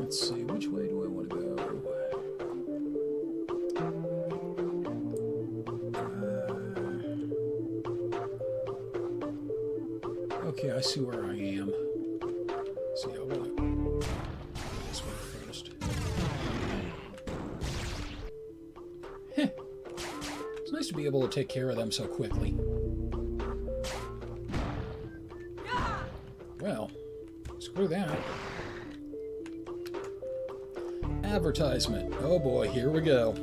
let's see, which way do I want to go? Okay, I see where I am. See, I want to go this way first. Heh. It's nice to be able to take care of them so quickly. Well, screw that. Advertisement. Oh boy, here we go.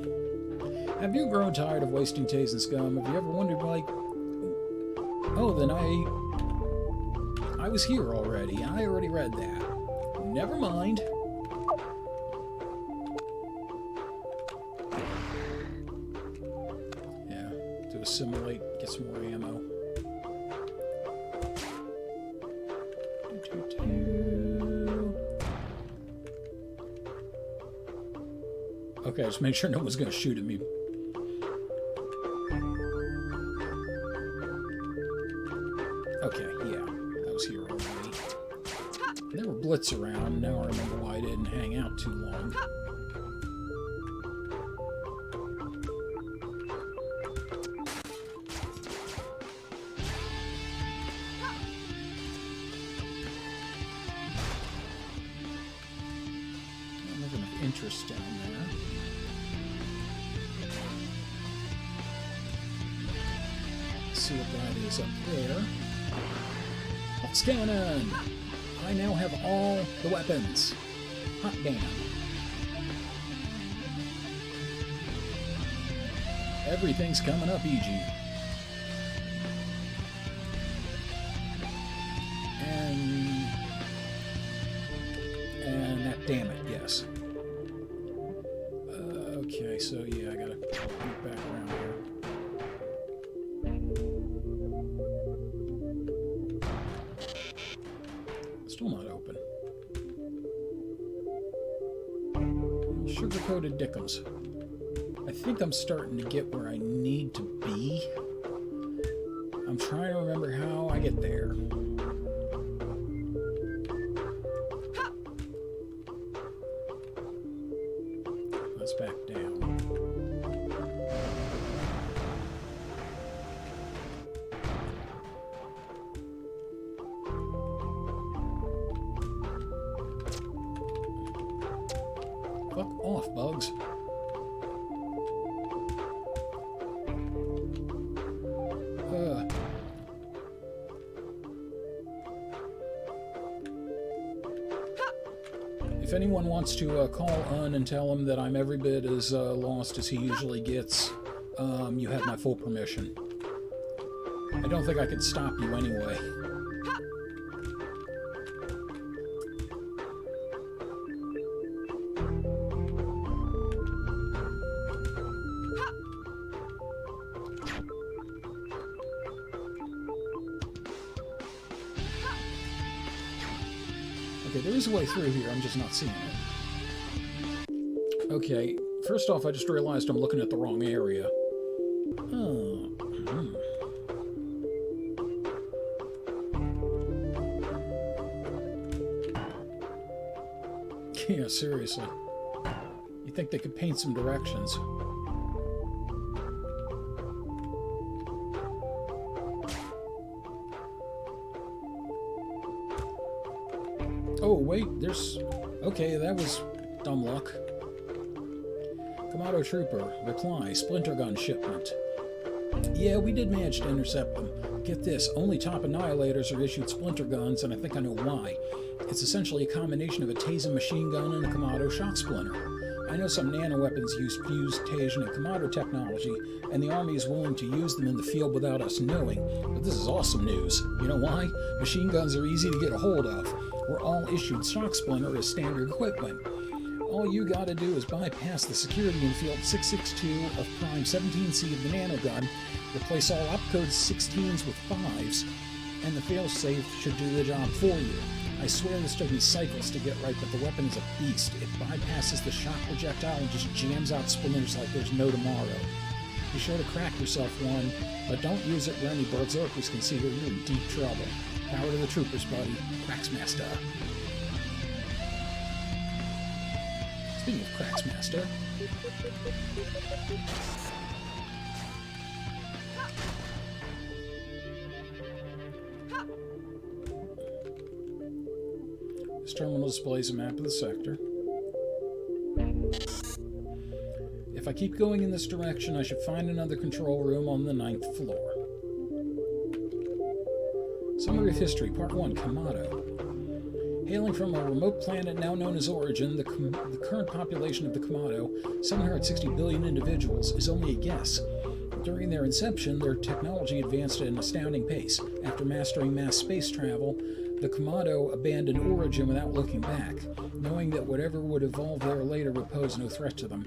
Have you grown tired of wasting Taze and scum? Have you ever wondered, like, oh, then I was here already. I already read that. Never mind. Yeah, to assimilate, get some more ammo. Okay, just make sure no one's going to shoot at me. Okay, yeah, I was here already. There were blitz around. Now I remember why I didn't hang out too long. Nothing of interest down there. See what that is up there. Scanning! I now have all the weapons. Hot damn. Everything's coming up easy. And that, damn it, yes. Okay, so yeah, I gotta get back around here. Still not open. Sugar-coated dickums. I think I'm starting to get where I need to be. I'm trying to remember how I get there. Let's back down. Fuck off, bugs. If anyone wants to call Un and tell him that I'm every bit as lost as he usually gets, you have my full permission. I don't think I could stop you anyway. Okay, there is a way through here, I'm just not seeing it. Okay, first off, I just realized I'm looking at the wrong area. Oh. Yeah, seriously. You'd think they could paint some directions. Oh, wait, there's... Okay, that was dumb luck. Commando Trooper, reply, splinter gun shipment. Yeah, we did manage to intercept them. Get this, only top annihilators are issued splinter guns, and I think I know why. It's essentially a combination of a Taser machine gun and a Commando shock splinter. I know some nano-weapons use fused Taser and Commando technology, and the Army is willing to use them in the field without us knowing, but this is awesome news. You know why? Machine guns are easy to get a hold of. We're all issued shock splinter as standard equipment. All you gotta do is bypass the security in field 662 of prime 17C of the nanogun, replace all opcode 16s with 5s, and the failsafe should do the job for you. I swear this took me cycles to get right, but the weapon is a beast. It bypasses the shock projectile and just jams out splinters like there's no tomorrow. Be sure to crack yourself one, but don't use it where any berserkers can see you're in deep trouble. Power to the troopers, buddy. Cracksmaster. Speaking of cracks, Master. This terminal displays a map of the sector. If I keep going in this direction, I should find another control room on the 9th floor. Summary of History, Part 1, Kamado. Hailing from a remote planet now known as Origin, the current population of the Kamado, 760 billion individuals, is only a guess. During their inception, their technology advanced at an astounding pace. After mastering mass space travel, the Kamado abandoned Origin without looking back, knowing that whatever would evolve there later would pose no threat to them.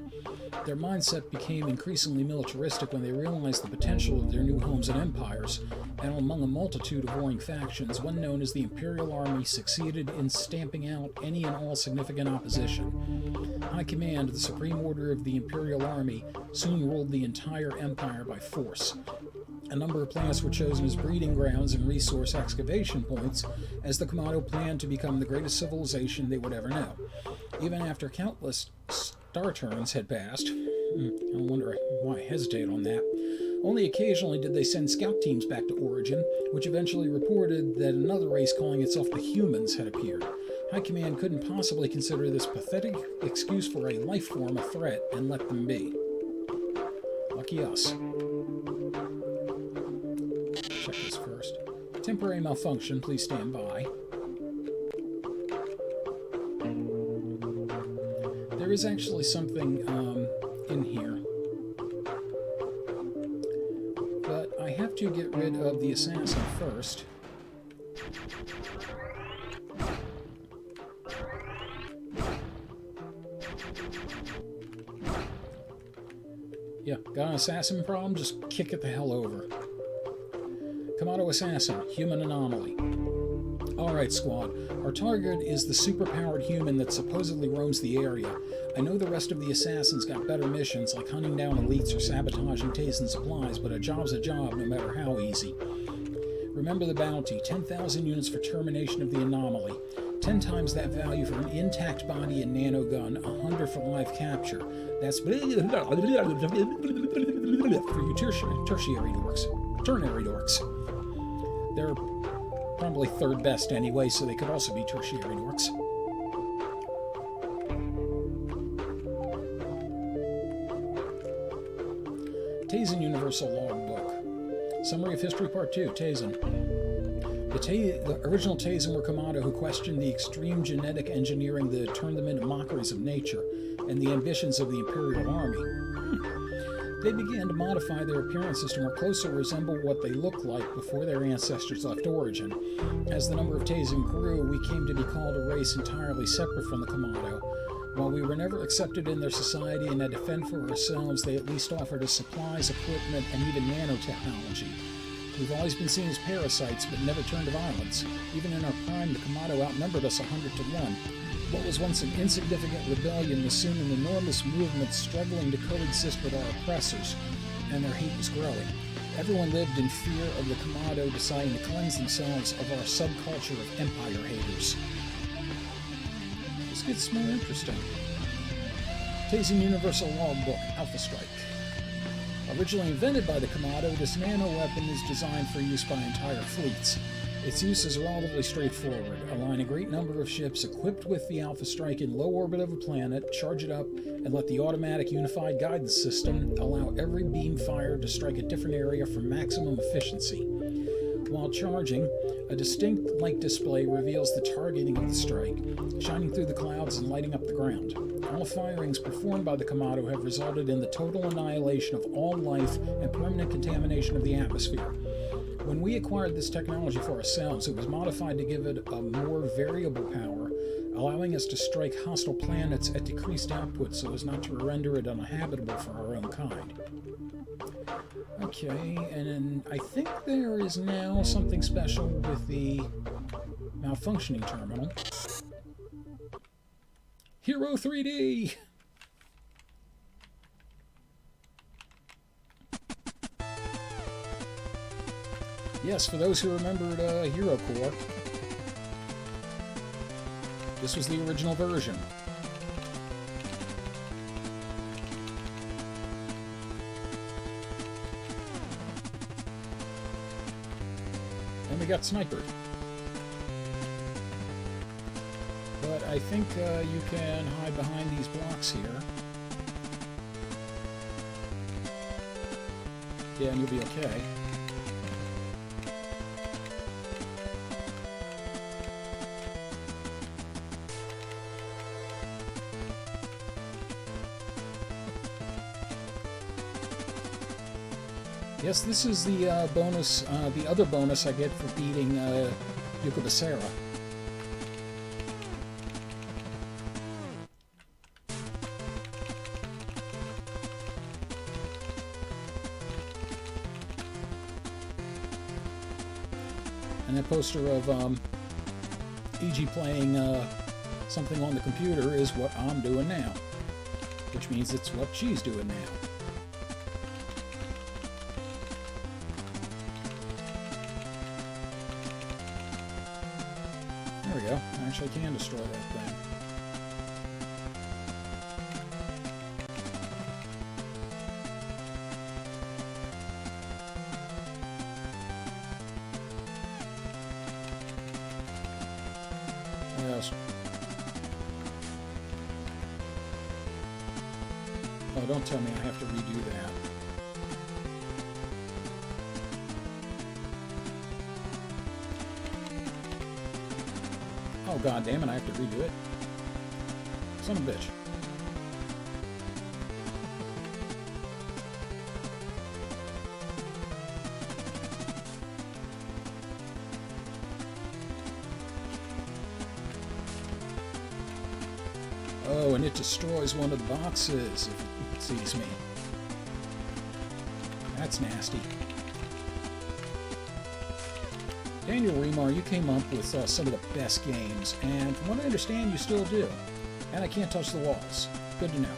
Their mindset became increasingly militaristic when they realized the potential of their new homes and empires, and among a multitude of warring factions, one known as the Imperial Army succeeded in stamping out any and all significant opposition. High Command, the supreme order of the Imperial Army, soon ruled the entire empire by force. A number of planets were chosen as breeding grounds and resource excavation points, as the Kamado planned to become the greatest civilization they would ever know. Even after countless star turns had passed, I wonder why I hesitate on that, only occasionally did they send scout teams back to Origin, which eventually reported that another race calling itself the Humans had appeared. High Command couldn't possibly consider this pathetic excuse for a life form a threat and let them be. Lucky us. Check this first. Temporary malfunction, please stand by. There is actually something in here. But I have to get rid of the assassin first. Yeah, got an assassin problem? Just kick it the hell over. Kamado Assassin, Human Anomaly. Alright, squad. Our target is the superpowered human that supposedly roams the area. I know the rest of the assassins got better missions, like hunting down elites or sabotaging Tazen supplies, but a job's a job, no matter how easy. Remember the bounty, 10,000 units for termination of the anomaly. 10 times that value for an intact body and nanogun, 100 for live capture. That's for you tertiary dorks. Ternary dorks. They're probably third best anyway, so they could also be tertiary dorks. Tazen Universal Logbook. Summary of History Part 2, Tazen. The original Tazen were Kamado who questioned the extreme genetic engineering that turned them into mockeries of nature and the ambitions of the Imperial Army. They began to modify their appearances to more closely resemble what they looked like before their ancestors left Origin. As the number of Tazen grew, we came to be called a race entirely separate from the Kamado. While we were never accepted in their society and had to fend for ourselves, they at least offered us supplies, equipment, and even nanotechnology. We've always been seen as parasites, but never turned to violence. Even in our prime, the Kamado outnumbered us 100 to 1. What was once an insignificant rebellion was soon an enormous movement struggling to coexist with our oppressors, and their hate was growing. Everyone lived in fear of the Kamado deciding to cleanse themselves of our subculture of empire haters. This gets more interesting. Tazen Universal Logbook, Alpha Strike. Originally invented by the Kamado, this nano-weapon is designed for use by entire fleets. Its use is relatively straightforward. Align a great number of ships equipped with the Alpha Strike in low orbit of a planet, charge it up, and let the automatic unified guidance system allow every beam fired to strike a different area for maximum efficiency. While charging, a distinct light display reveals the targeting of the strike, shining through the clouds and lighting up the ground. All firings performed by the Kamado have resulted in the total annihilation of all life and permanent contamination of the atmosphere. When we acquired this technology for ourselves, it was modified to give it a more variable power, allowing us to strike hostile planets at decreased output so as not to render it uninhabitable for our own kind. Okay, and then I think there is now something special with the malfunctioning terminal. Hero 3D! Yes, for those who remembered Hero Core, this was the original version. got sniped. But I think you can hide behind these blocks here. Yeah, and you'll be okay. Yes, this is the bonus, the other bonus I get for beating Yukabasera. And that poster of EG playing something on the computer is what I'm doing now, which means it's what she's doing now. There we go. I actually can destroy that thing. Yes. Oh, don't tell me I have to redo that. Oh, god damn it, I have to redo it. Son of a bitch. Oh, and it destroys one of the boxes if it sees me. That's nasty. Daniel Remar, you came up with some of the best games, and from what I understand, you still do. And I can't touch the walls. Good to know.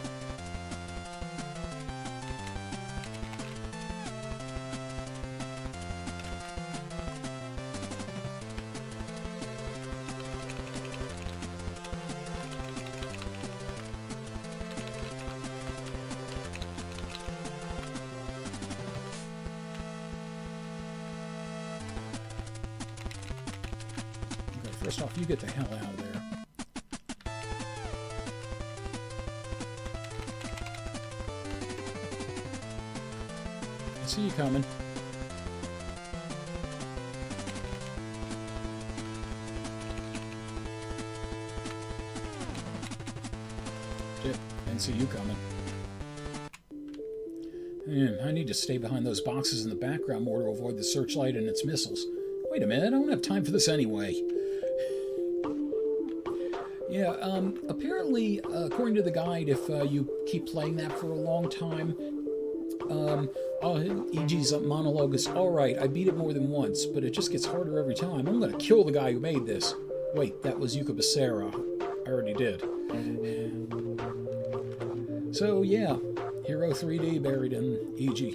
First off, you get the hell out of there. I see you coming. Shit, didn't see you coming. Man, I need to stay behind those boxes in the background more to avoid the searchlight and its missiles. Wait a minute, I don't have time for this anyway. Yeah, apparently, according to the guide, if you keep playing that for a long time, EG's monologue is, alright, I beat it more than once, but it just gets harder every time. I'm gonna kill the guy who made this. Wait, that was Yukabasera. I already did. So, yeah, Hero 3D buried in EG.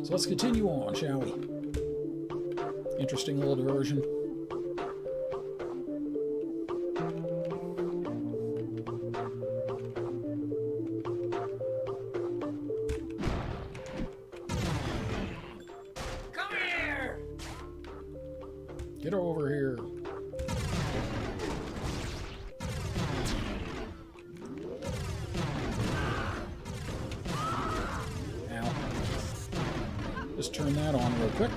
So let's continue on, shall we? Interesting little diversion. Get over here. Ow. Just turn that on real quick.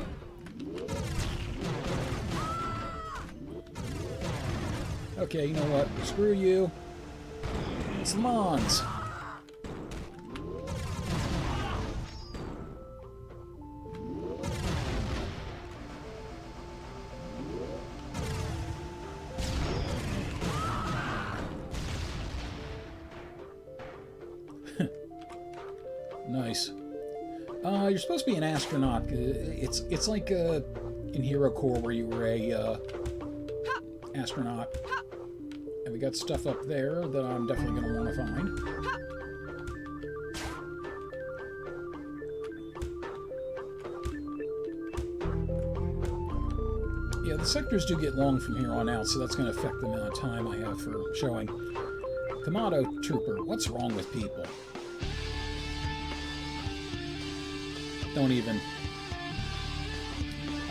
Okay, you know what? Screw you. It's the Mons. Nice. You're supposed to be an astronaut. It's like in Hero Corps where you were a astronaut. And we got stuff up there that I'm definitely going to want to find. Yeah, the sectors do get long from here on out, so that's going to affect the amount of time I have for showing. Kamado Trooper, what's wrong with people? Don't even.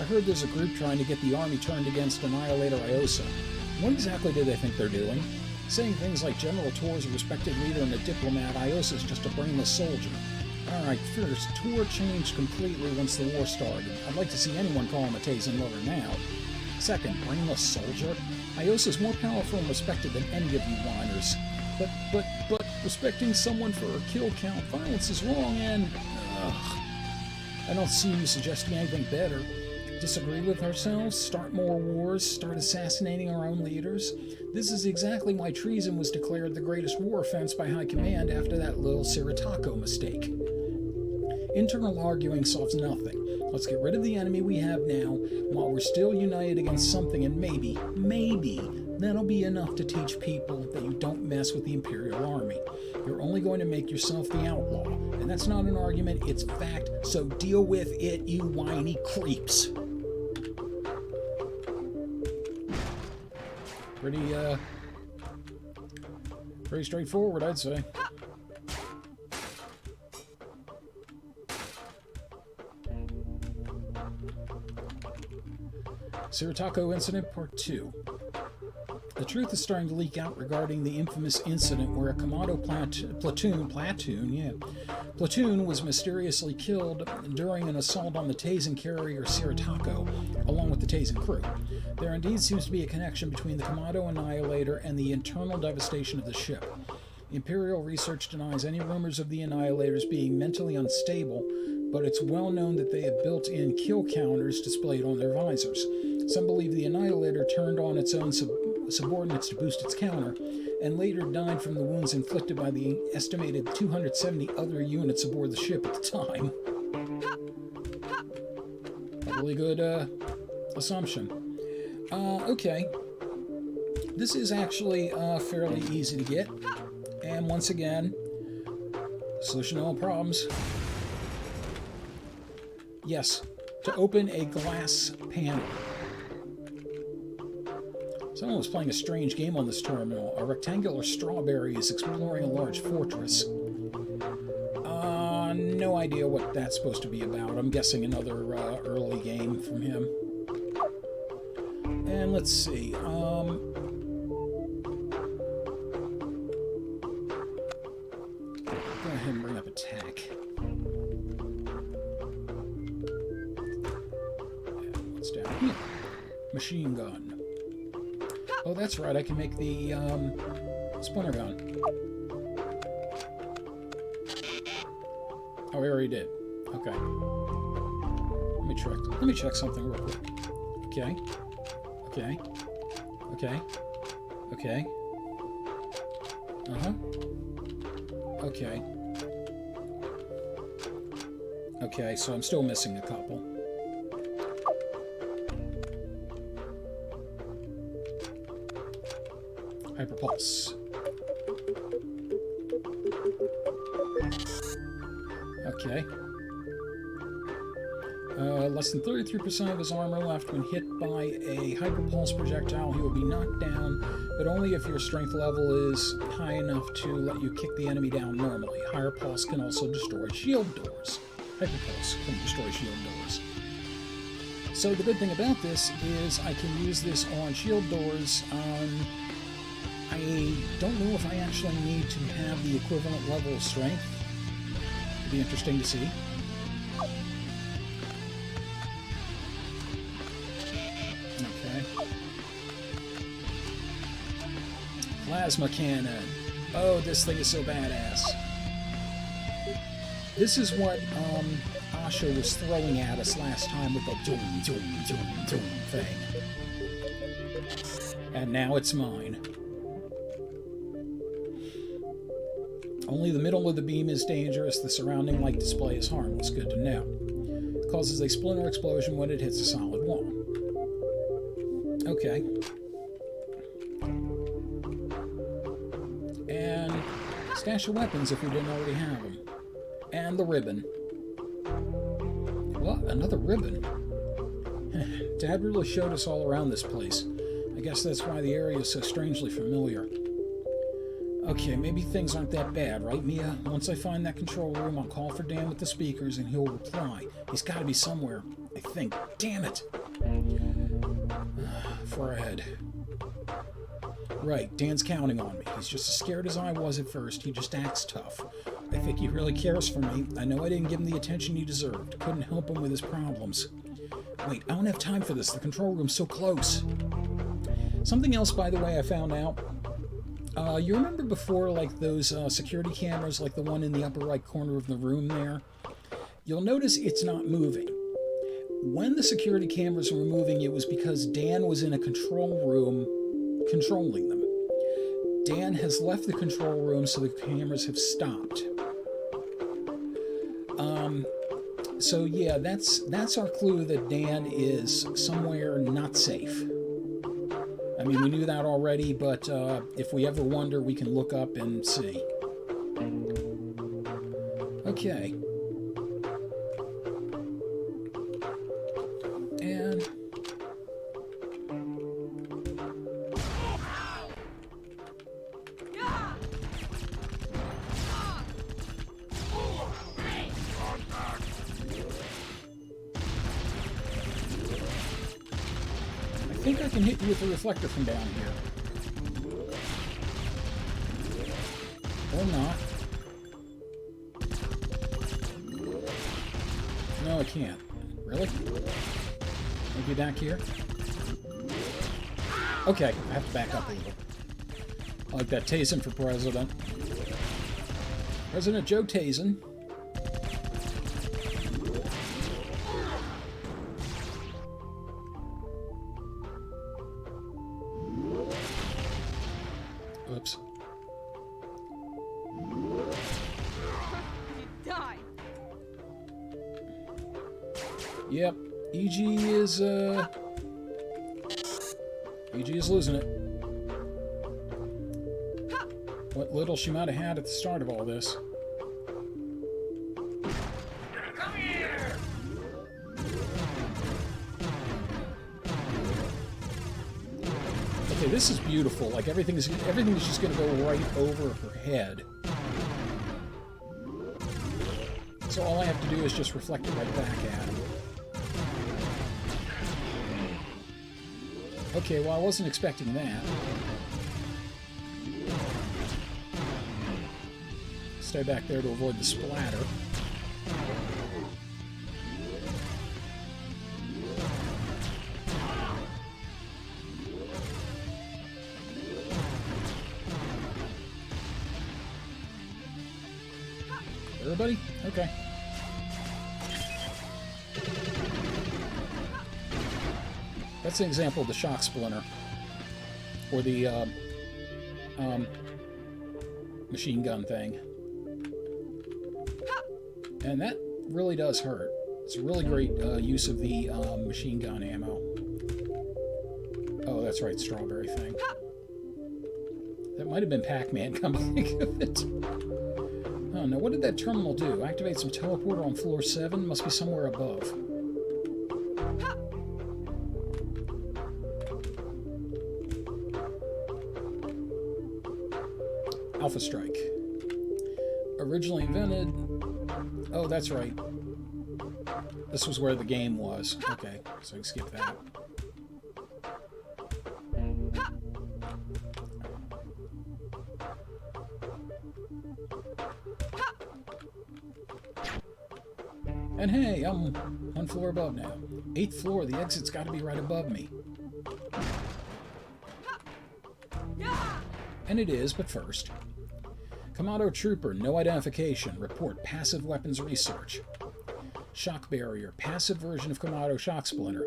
I heard there's a group trying to get the army turned against Annihilator Iosa. What exactly do they think they're doing? Saying things like General Tor is a respected leader and a diplomat, Iosa is just a brainless soldier. Alright, first, Tor changed completely once the war started. I'd like to see anyone call him a Tazen lover now. Second, brainless soldier? Iosa is more powerful and respected than any of you whiners. But, respecting someone for a kill count violence is wrong and... I don't see you suggesting anything better. Disagree with ourselves, start more wars, start assassinating our own leaders. This is exactly why treason was declared the greatest war offense by High Command after that little Siratako mistake. Internal arguing solves nothing. Let's get rid of the enemy we have now, while we're still united against something, and maybe, that'll be enough to teach people that you don't mess with the Imperial Army. You're only going to make yourself the outlaw, and that's not an argument, it's fact, so deal with it, you whiny creeps. Pretty straightforward, I'd say. Siratako Incident Part 2. The truth is starting to leak out regarding the infamous incident where a Commando platoon was mysteriously killed during an assault on the Tazen carrier Siratako, along with the Tazen crew. There indeed seems to be a connection between the Commando Annihilator and the internal devastation of the ship. Imperial research denies any rumors of the Annihilators being mentally unstable, but it's well known that they have built-in kill counters displayed on their visors. Some believe the Annihilator turned on its own subordinates to boost its counter, and later died from the wounds inflicted by the estimated 270 other units aboard the ship at the time. A really good assumption. Okay. This is actually fairly easy to get, and once again, solution to all problems. Yes, to open a glass panel. Someone was playing a strange game on this terminal. A rectangular strawberry is exploring a large fortress. No idea what that's supposed to be about. I'm guessing another early game from him. And let's see. Go ahead and bring up attack. And what's down here? Machine gun. Oh, that's right, I can make the splinter gun. Oh, we already did. Okay. Let me check something real quick. Okay. Okay. Okay. Okay. Uh-huh. Okay. Okay, so I'm still missing a couple. Hyperpulse. Okay. Less than 33% of his armor left. When hit by a hyperpulse projectile, he will be knocked down, but only if your strength level is high enough to let you kick the enemy down normally. Higher pulse can also destroy shield doors. Hyperpulse can destroy shield doors. So the good thing about this is I can use this on shield doors. I don't know if I actually need to have the equivalent level of strength. It'd be interesting to see. Okay. Plasma cannon. Oh, this thing is so badass. This is what Asha was throwing at us last time with the doom, doom, doom, doom thing. And now it's mine. Only the middle of the beam is dangerous. The surrounding light display is harmless. Good to know. It causes a splinter explosion when it hits a solid wall. Okay. And stash of weapons if we didn't already have them. And the ribbon. What? Another ribbon? Dad really showed us all around this place. I guess that's why the area is so strangely familiar. Okay, maybe things aren't that bad, right, Mia? Once I find that control room, I'll call for Dan with the speakers, and he'll reply. He's got to be somewhere, I think. Damn it! Fred. Right, Dan's counting on me. He's just as scared as I was at first. He just acts tough. I think he really cares for me. I know I didn't give him the attention he deserved. Couldn't help him with his problems. Wait, I don't have time for this. The control room's so close. Something else, by the way, I found out. You remember before, like, those security cameras, like the one in the upper right corner of the room there? You'll notice it's not moving. When the security cameras were moving, it was because Dan was in a control room controlling them. Dan has left the control room, so the cameras have stopped. So yeah, that's our clue that Dan is somewhere not safe. I mean, we knew that already, but if we ever wonder, we can look up and see. Okay. And... I think I can hit you with a reflector from down here. Or not. No, I can't. Really? Maybe back here? Okay, I have to back up a little. I like that Tazen for president. President Joe Tazen. Oops. Yep, EG is losing it. What little she might have had at the start of all this. Come here! Okay, this is beautiful. Like everything is just going to go right over her head. So all I have to do is just reflect it right back at him. Okay, well, I wasn't expecting that. Stay back there to avoid the splatter. Everybody? Okay. That's an example of the shock splinter. Or the machine gun thing. And that really does hurt. It's a really great use of the machine gun ammo. Oh, that's right, strawberry thing. That might have been Pac-Man, come to think of it. Oh, now what did that terminal do? Activate some teleporter on floor 7? Must be somewhere above. Alpha Strike. Originally invented... Oh, that's right. This was where the game was. Okay, so I can skip that. And hey, I'm one floor above now. 8th floor, the exit's got to be right above me. And it is, but first. Commando Trooper, no identification. Report passive weapons research. Shock Barrier, passive version of Commando Shock Splinter.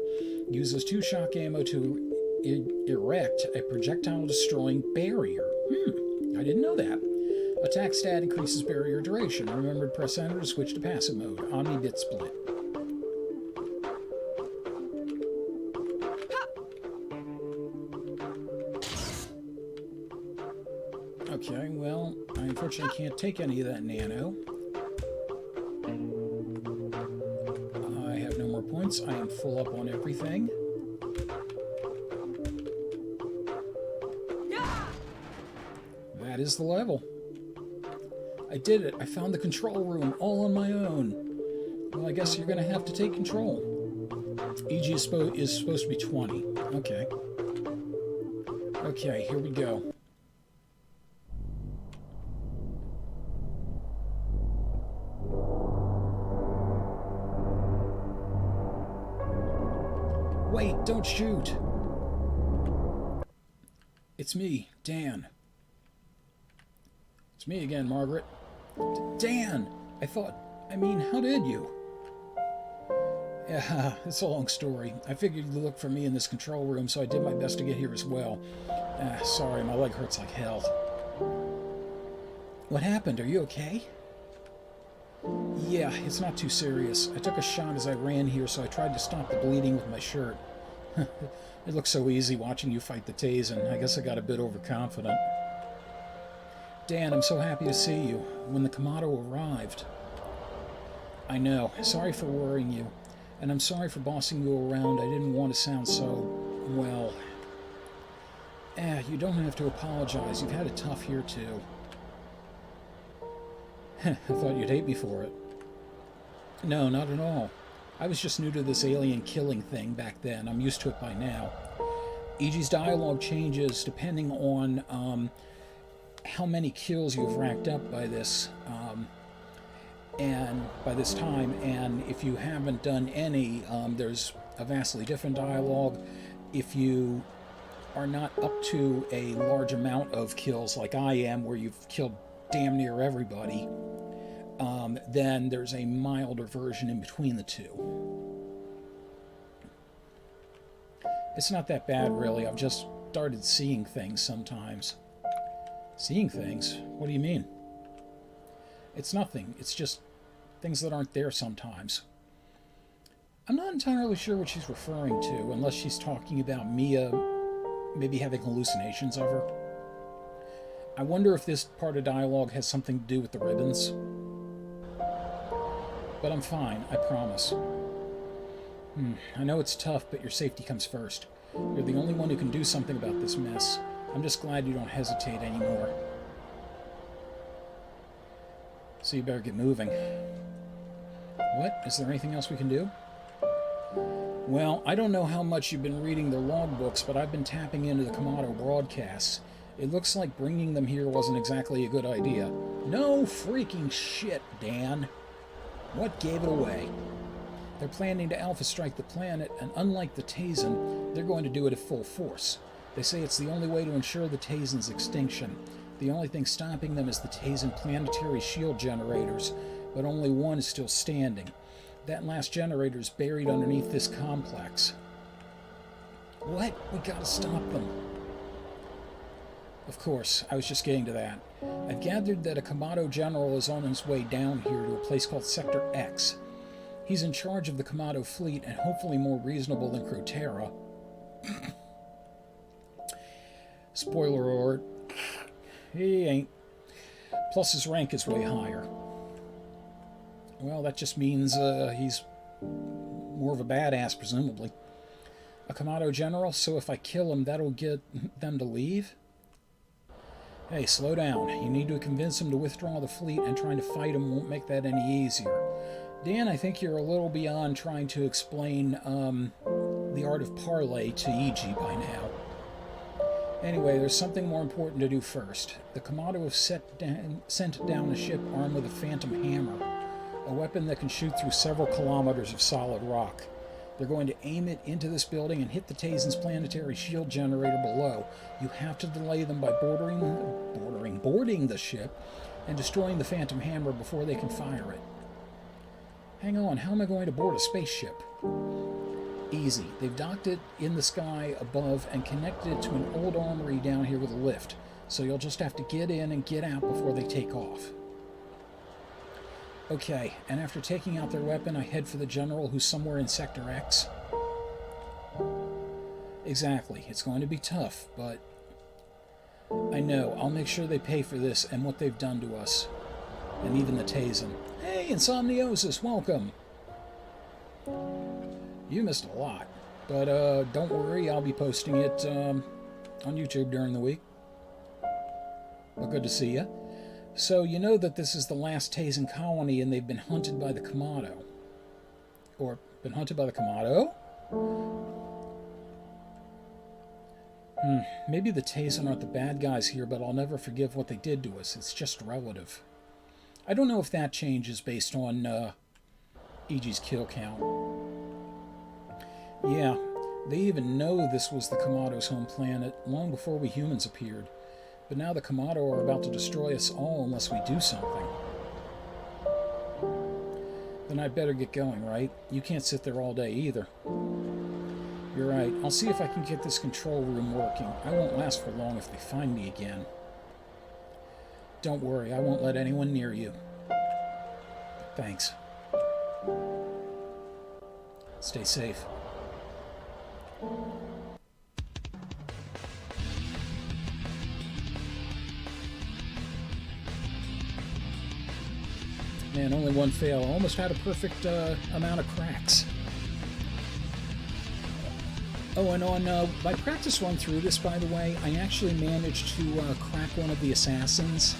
Uses 2 shock ammo to erect a projectile-destroying barrier. I didn't know that. Attack stat increases barrier duration. Remember to press enter to switch to passive mode. Omni-bit split. Okay, well, I unfortunately can't take any of that nano. I have no more points. I am full up on everything. That is the level. I did it. I found the control room all on my own. Well, I guess you're going to have to take control. EG is supposed to be 20. Okay. Okay, here we go. Wait, don't shoot! It's me, Dan. It's me again, Margaret. Dan! I mean, how did you? Yeah, it's a long story. I figured you'd look for me in this control room, so I did my best to get here as well. Sorry, my leg hurts like hell. What happened? Are you okay? Yeah, it's not too serious. I took a shot as I ran here, so I tried to stop the bleeding with my shirt. It looks so easy watching you fight the Tazen. I guess I got a bit overconfident. Dan, I'm so happy to see you. When the Kamado arrived... I know. Sorry for worrying you. And I'm sorry for bossing you around. I didn't want to sound so... well... you don't have to apologize. You've had it tough here, too. I thought you'd hate me for it. No, not at all. I was just new to this alien killing thing back then. I'm used to it by now. EG's dialogue changes depending on how many kills you've racked up by this and by this time, and if you haven't done any, there's a vastly different dialogue. If you are not up to a large amount of kills like I am, where you've killed damn near everybody, then there's a milder version in between the two. It's not that bad, really. I've just started seeing things sometimes. Seeing things? What do you mean? It's nothing. It's just things that aren't there sometimes. I'm not entirely sure what she's referring to, unless she's talking about Mia maybe having hallucinations of her. I wonder if this part of dialogue has something to do with the ribbons. But I'm fine, I promise. I know it's tough, but your safety comes first. You're the only one who can do something about this mess. I'm just glad you don't hesitate anymore. So you better get moving. What? Is there anything else we can do? Well, I don't know how much you've been reading the logbooks, but I've been tapping into the Kamado broadcasts. It looks like bringing them here wasn't exactly a good idea. No freaking shit, Dan. What gave it away? They're planning to alpha strike the planet, and unlike the Tazen, they're going to do it at full force. They say it's the only way to ensure the Tazen's extinction. The only thing stopping them is the Tazen planetary shield generators, but only one is still standing. That last generator is buried underneath this complex. What? We gotta stop them. Of course, I was just getting to that. I've gathered that a Kamado general is on his way down here to a place called Sector X. He's in charge of the Kamado fleet and hopefully more reasonable than Crotera. Spoiler alert. He ain't. Plus his rank is way higher. Well, that just means he's more of a badass, presumably. A Kamado general, so if I kill him, that'll get them to leave? Hey, slow down. You need to convince him to withdraw the fleet, and trying to fight him won't make that any easier. Dan, I think you're a little beyond trying to explain the art of parley to EG by now. Anyway, there's something more important to do first. The Kamado have sent down a ship armed with a phantom hammer, a weapon that can shoot through several kilometers of solid rock. They're going to aim it into this building and hit the Tazen's planetary shield generator below. You have to delay them by boarding the ship and destroying the phantom hammer before they can fire it. Hang on, how am I going to board a spaceship? Easy. They've docked it in the sky above and connected it to an old armory down here with a lift. So you'll just have to get in and get out before they take off. Okay, and after taking out their weapon, I head for the general who's somewhere in Sector X. Exactly. It's going to be tough, but I know. I'll make sure they pay for this and what they've done to us. And even the Tazen. Hey, Insomniosis, welcome! You missed a lot. But don't worry, I'll be posting it on YouTube during the week. Well, good to see you. So, you know that this is the last Tazen colony and they've been hunted by the Kamado. Or, been hunted by the Kamado? Maybe the Tazen aren't the bad guys here, but I'll never forgive what they did to us. It's just relative. I don't know if that changes based on EG's kill count. Yeah, they even know this was the Kamado's home planet long before we humans appeared. But now the Kamado are about to destroy us all unless we do something. Then I'd better get going, right? You can't sit there all day either. You're right. I'll see if I can get this control room working. I won't last for long if they find me again. Don't worry, I won't let anyone near you. Thanks. Stay safe. Man, only one fail. I almost had a perfect amount of cracks. Oh, and on my practice run through this, by the way, I actually managed to crack one of the assassins.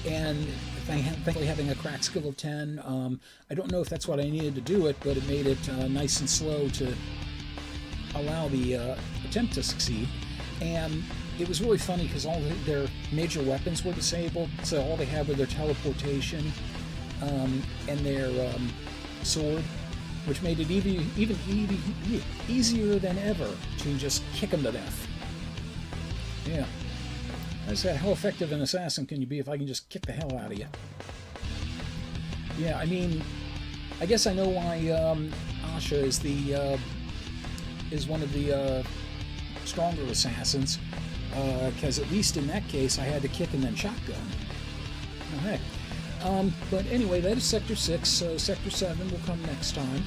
And thankfully having a crack skill of 10. I don't know if that's what I needed to do it, but it made it nice and slow to allow the attempt to succeed. And it was really funny because all their major weapons were disabled, so all they had were their teleportation and their sword, which made it even easier than ever to just kick them to death. Yeah. I said, how effective an assassin can you be if I can just kick the hell out of you? Yeah, I mean, I guess I know why Asha is one of the stronger assassins, because at least in that case I had to kick and then shotgun. Oh, heck. But anyway, that is Sector 6, so Sector 7 will come next time.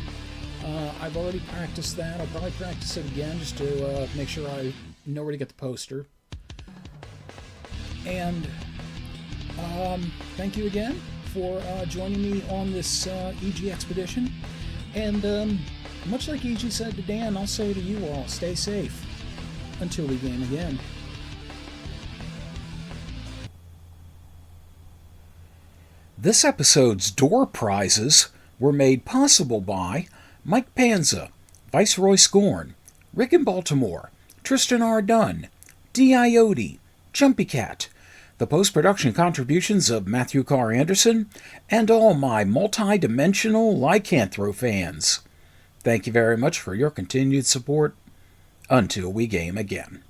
I've already practiced that. I'll probably practice it again just to make sure I know where to get the poster. And thank you again for joining me on this EG expedition. And much like EG said to Dan, I'll say to you all, stay safe until we game again. This episode's door prizes were made possible by Mike Panza, Viceroy Scorn, Rick in Baltimore, Tristan R. Dunn, D. Iote, Jumpy Cat, the post-production contributions of Matthew Carr Anderson, and all my multi-dimensional Lycanthro fans. Thank you very much for your continued support. Until we game again.